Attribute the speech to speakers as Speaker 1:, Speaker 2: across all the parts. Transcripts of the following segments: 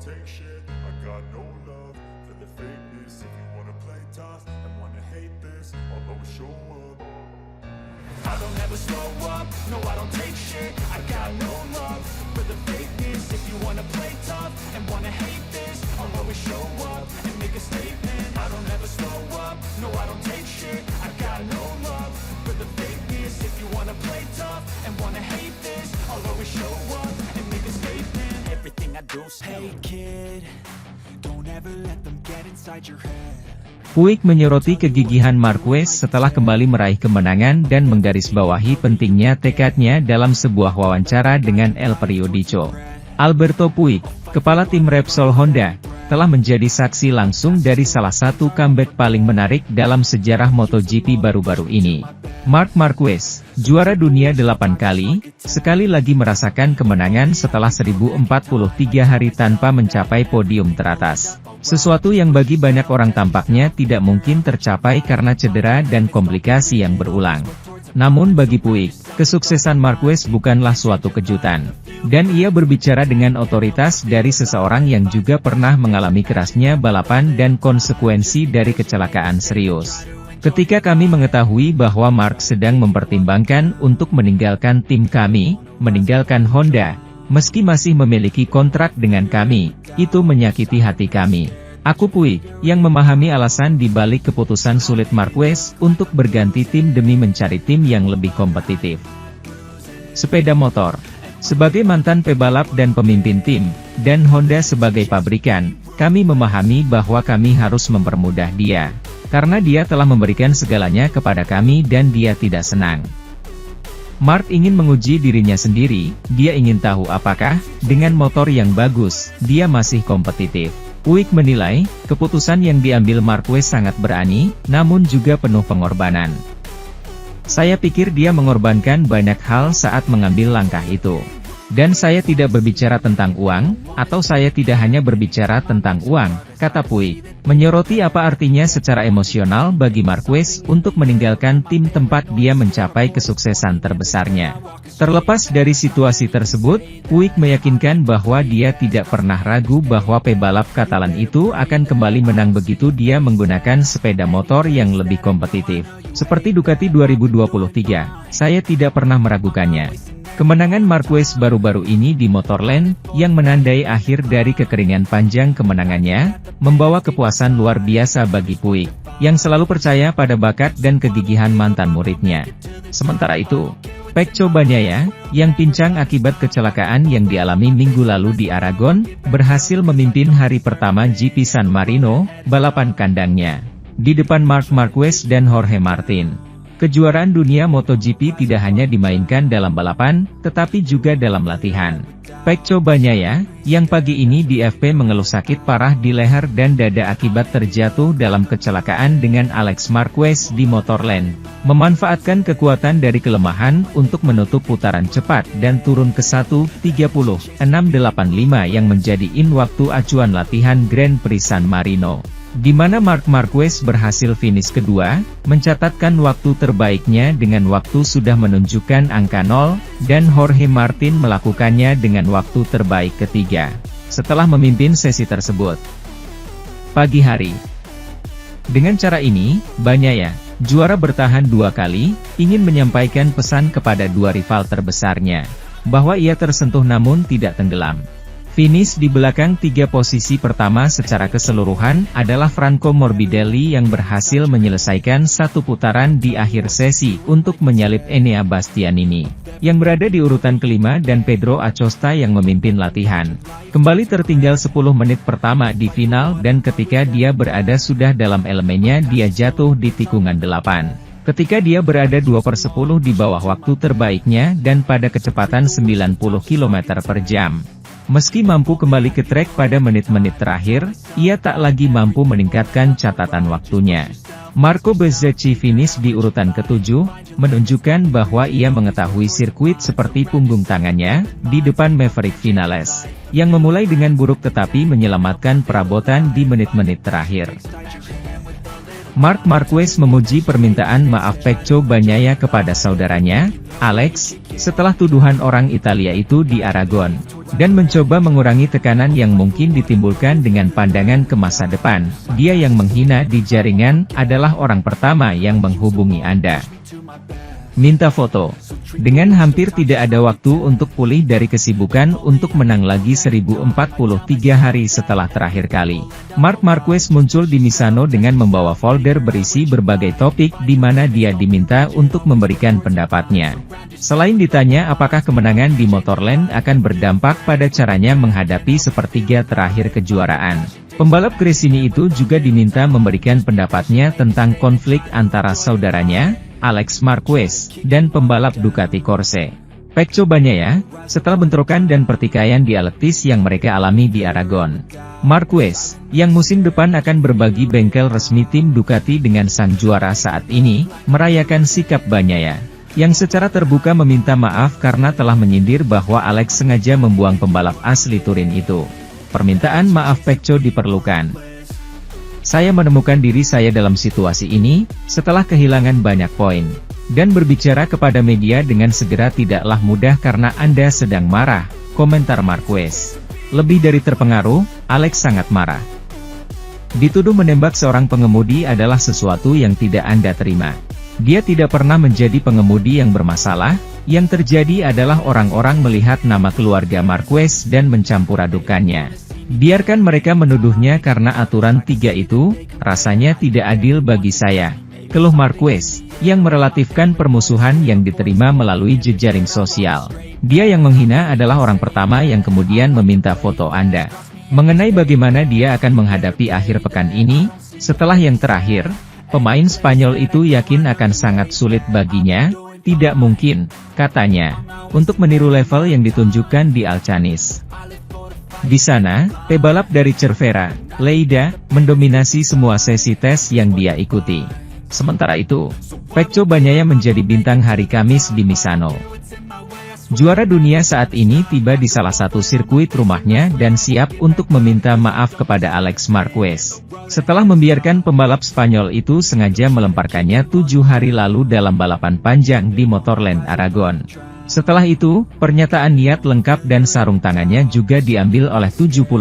Speaker 1: take shit. I got no love for the fakeness. If you wanna play tough and wanna hate this, I'll always show up. I don't ever slow up, no I don't take shit. I got no love for the fakeness. If you wanna play tough and wanna hate this, I'll always show up and make a statement. I don't ever slow up, no I don't take shit. I got no love for the fakeness. If you wanna play tough and wanna hate this, I'll always show up and make a statement. Everything I do, hey kid, don't ever let them get inside your head.
Speaker 2: Puig menyoroti kegigihan Marquez setelah kembali meraih kemenangan dan menggarisbawahi pentingnya tekadnya dalam sebuah wawancara dengan El Periodico. Alberto Puig, kepala tim Repsol Honda, telah menjadi saksi langsung dari salah satu comeback paling menarik dalam sejarah MotoGP baru-baru ini. Marc Marquez, juara dunia 8 kali, sekali lagi merasakan kemenangan setelah 1043 hari tanpa mencapai podium teratas. Sesuatu yang bagi banyak orang tampaknya tidak mungkin tercapai karena cedera dan komplikasi yang berulang. Namun bagi Puig, kesuksesan Marquez bukanlah suatu kejutan. Dan ia berbicara dengan otoritas dari seseorang yang juga pernah mengalami kerasnya balapan dan konsekuensi dari kecelakaan serius. Ketika kami mengetahui bahwa Marc sedang mempertimbangkan untuk meninggalkan tim kami, meninggalkan Honda, meski masih memiliki kontrak dengan kami, itu menyakiti hati kami. Aku Puig, yang memahami alasan di balik keputusan sulit Marquez untuk berganti tim demi mencari tim yang lebih kompetitif. Sepeda motor. Sebagai mantan pebalap dan pemimpin tim, dan Honda sebagai pabrikan, kami memahami bahwa kami harus mempermudah dia. Karena dia telah memberikan segalanya kepada kami dan dia tidak senang. Marc ingin menguji dirinya sendiri, dia ingin tahu apakah, dengan motor yang bagus, dia masih kompetitif. Puig menilai, keputusan yang diambil Marquez sangat berani, namun juga penuh pengorbanan. Saya pikir dia mengorbankan banyak hal saat mengambil langkah itu. Dan saya tidak berbicara tentang uang, atau saya tidak hanya berbicara tentang uang, kata Puig, menyoroti apa artinya secara emosional bagi Marquez untuk meninggalkan tim tempat dia mencapai kesuksesan terbesarnya. Terlepas dari situasi tersebut, Puig meyakinkan bahwa dia tidak pernah ragu bahwa pebalap Katalan itu akan kembali menang begitu dia menggunakan sepeda motor yang lebih kompetitif. Seperti Ducati 2023, saya tidak pernah meragukannya. Kemenangan Marquez baru-baru ini di Motorland, yang menandai akhir dari kekeringan panjang kemenangannya, membawa kepuasan luar biasa bagi Puig, yang selalu percaya pada bakat dan kegigihan mantan muridnya. Sementara itu, Pecco Bagnaia, yang pincang akibat kecelakaan yang dialami minggu lalu di Aragon, berhasil memimpin hari pertama GP San Marino, balapan kandangnya, di depan Marc Marquez dan Jorge Martin. Kejuaraan dunia MotoGP tidak hanya dimainkan dalam balapan, tetapi juga dalam latihan. Pecco Bagnaia, yang pagi ini di FP mengeluh sakit parah di leher dan dada akibat terjatuh dalam kecelakaan dengan Alex Marquez di Motorland, memanfaatkan kekuatan dari kelemahan untuk menutup putaran cepat dan turun ke 1:30.685 yang menjadi waktu acuan latihan Grand Prix San Marino, di mana Marc Marquez berhasil finish kedua, mencatatkan waktu terbaiknya dengan waktu sudah menunjukkan angka 0, dan Jorge Martin melakukannya dengan waktu terbaik ketiga, setelah memimpin sesi tersebut. Pagi hari. Dengan cara ini, Bagnaia, juara bertahan 2 kali, ingin menyampaikan pesan kepada dua rival terbesarnya, bahwa ia tersentuh namun tidak tenggelam. Finish di belakang 3 posisi pertama secara keseluruhan adalah Franco Morbidelli yang berhasil menyelesaikan 1 putaran di akhir sesi untuk menyalip Enea Bastianini, yang berada di urutan kelima dan Pedro Acosta yang memimpin latihan. Kembali tertinggal 10 menit pertama di final dan ketika dia berada sudah dalam elemennya dia jatuh di tikungan 8. Ketika dia berada 2/10 di bawah waktu terbaiknya dan pada kecepatan 90 km per jam. Meski mampu kembali ke trek pada menit-menit terakhir, ia tak lagi mampu meningkatkan catatan waktunya. Marco Bezzecchi finish di urutan ke-7, menunjukkan bahwa ia mengetahui sirkuit seperti punggung tangannya, di depan Maverick Vinales, yang memulai dengan buruk tetapi menyelamatkan perabotan di menit-menit terakhir. Marc Marquez memuji permintaan maaf Pecco Bagnaia kepada saudaranya, Alex, setelah tuduhan orang Italia itu di Aragon. dan mencoba mengurangi tekanan yang mungkin ditimbulkan dengan pandangan ke masa depan. Dia yang menghina di jaringan adalah orang pertama yang menghubungi Anda. Minta foto. Dengan hampir tidak ada waktu untuk pulih dari kesibukan untuk menang lagi 1043 hari setelah terakhir kali, Marc Marquez muncul di Misano dengan membawa folder berisi berbagai topik di mana dia diminta untuk memberikan pendapatnya. Selain ditanya apakah kemenangan di Motorland akan berdampak pada caranya menghadapi sepertiga terakhir kejuaraan, pembalap Gresini itu juga diminta memberikan pendapatnya tentang konflik antara saudaranya, Alex Marquez, dan pembalap Ducati Corse, Pecco Bagnaia, setelah bentrokan dan pertikaian dialektis yang mereka alami di Aragon. Marquez, yang musim depan akan berbagi bengkel resmi tim Ducati dengan sang juara saat ini, merayakan sikap Bagnaia, yang secara terbuka meminta maaf karena telah menyindir bahwa Alex sengaja membuang pembalap asli Turin itu. Permintaan maaf Pecco diperlukan. Saya menemukan diri saya dalam situasi ini, setelah kehilangan banyak poin. Dan berbicara kepada media dengan segera tidaklah mudah karena Anda sedang marah, komentar Marquez. Lebih dari terpengaruh, Alex sangat marah. Dituduh menembak seorang pengemudi adalah sesuatu yang tidak Anda terima. Dia tidak pernah menjadi pengemudi yang bermasalah, yang terjadi adalah orang-orang melihat nama keluarga Marquez dan mencampur adukannya. Biarkan mereka menuduhnya karena aturan 3 itu, rasanya tidak adil bagi saya, keluh Marquez, yang merelatifkan permusuhan yang diterima melalui jejaring sosial. Dia yang menghina adalah orang pertama yang kemudian meminta foto Anda. Mengenai bagaimana dia akan menghadapi akhir pekan ini, setelah yang terakhir, pemain Spanyol itu yakin akan sangat sulit baginya, tidak mungkin, katanya, untuk meniru level yang ditunjukkan di Alcanis. Di sana, pebalap dari Cervera, Lleida, mendominasi semua sesi tes yang dia ikuti. Sementara itu, Pecco Bagnaia menjadi bintang hari Kamis di Misano. Juara dunia saat ini tiba di salah satu sirkuit rumahnya dan siap untuk meminta maaf kepada Alex Marquez, setelah membiarkan pembalap Spanyol itu sengaja melemparkannya 7 hari lalu dalam balapan panjang di Motorland Aragon. Setelah itu, pernyataan niat lengkap dan sarung tangannya juga diambil oleh 73,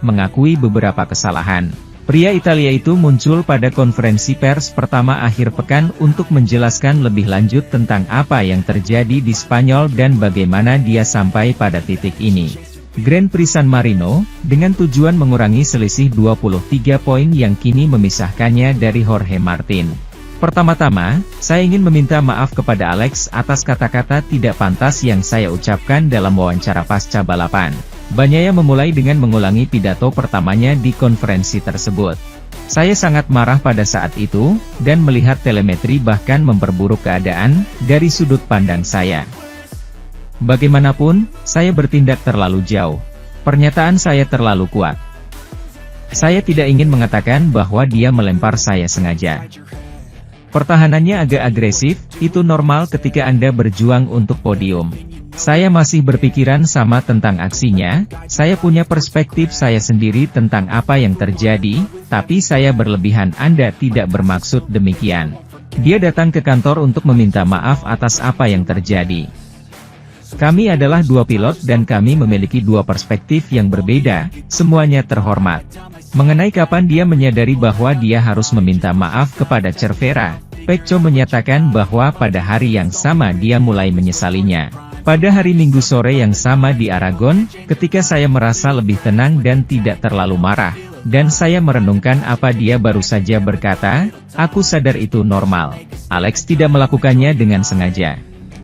Speaker 2: mengakui beberapa kesalahan. Pria Italia itu muncul pada konferensi pers pertama akhir pekan untuk menjelaskan lebih lanjut tentang apa yang terjadi di Spanyol dan bagaimana dia sampai pada titik ini. Grand Prix San Marino, dengan tujuan mengurangi selisih 23 poin yang kini memisahkannya dari Jorge Martin. Pertama-tama, saya ingin meminta maaf kepada Alex atas kata-kata tidak pantas yang saya ucapkan dalam wawancara pasca balapan. Bagnaia memulai dengan mengulangi pidato pertamanya di konferensi tersebut. Saya sangat marah pada saat itu, dan melihat telemetri bahkan memperburuk keadaan, dari sudut pandang saya. Bagaimanapun, saya bertindak terlalu jauh. Pernyataan saya terlalu kuat. Saya tidak ingin mengatakan bahwa dia melempar saya sengaja. Pertahanannya agak agresif, itu normal ketika Anda berjuang untuk podium. Saya masih berpikiran sama tentang aksinya, saya punya perspektif saya sendiri tentang apa yang terjadi, tapi saya berlebihan. Anda tidak bermaksud demikian. Dia datang ke kantor untuk meminta maaf atas apa yang terjadi. Kami adalah 2 pilot dan kami memiliki 2 perspektif yang berbeda, semuanya terhormat. Mengenai kapan dia menyadari bahwa dia harus meminta maaf kepada Cervera, Pecco menyatakan bahwa pada hari yang sama dia mulai menyesalinya. Pada hari Minggu sore yang sama di Aragon, ketika saya merasa lebih tenang dan tidak terlalu marah, dan saya merenungkan apa dia baru saja berkata, aku sadar itu normal. Alex tidak melakukannya dengan sengaja.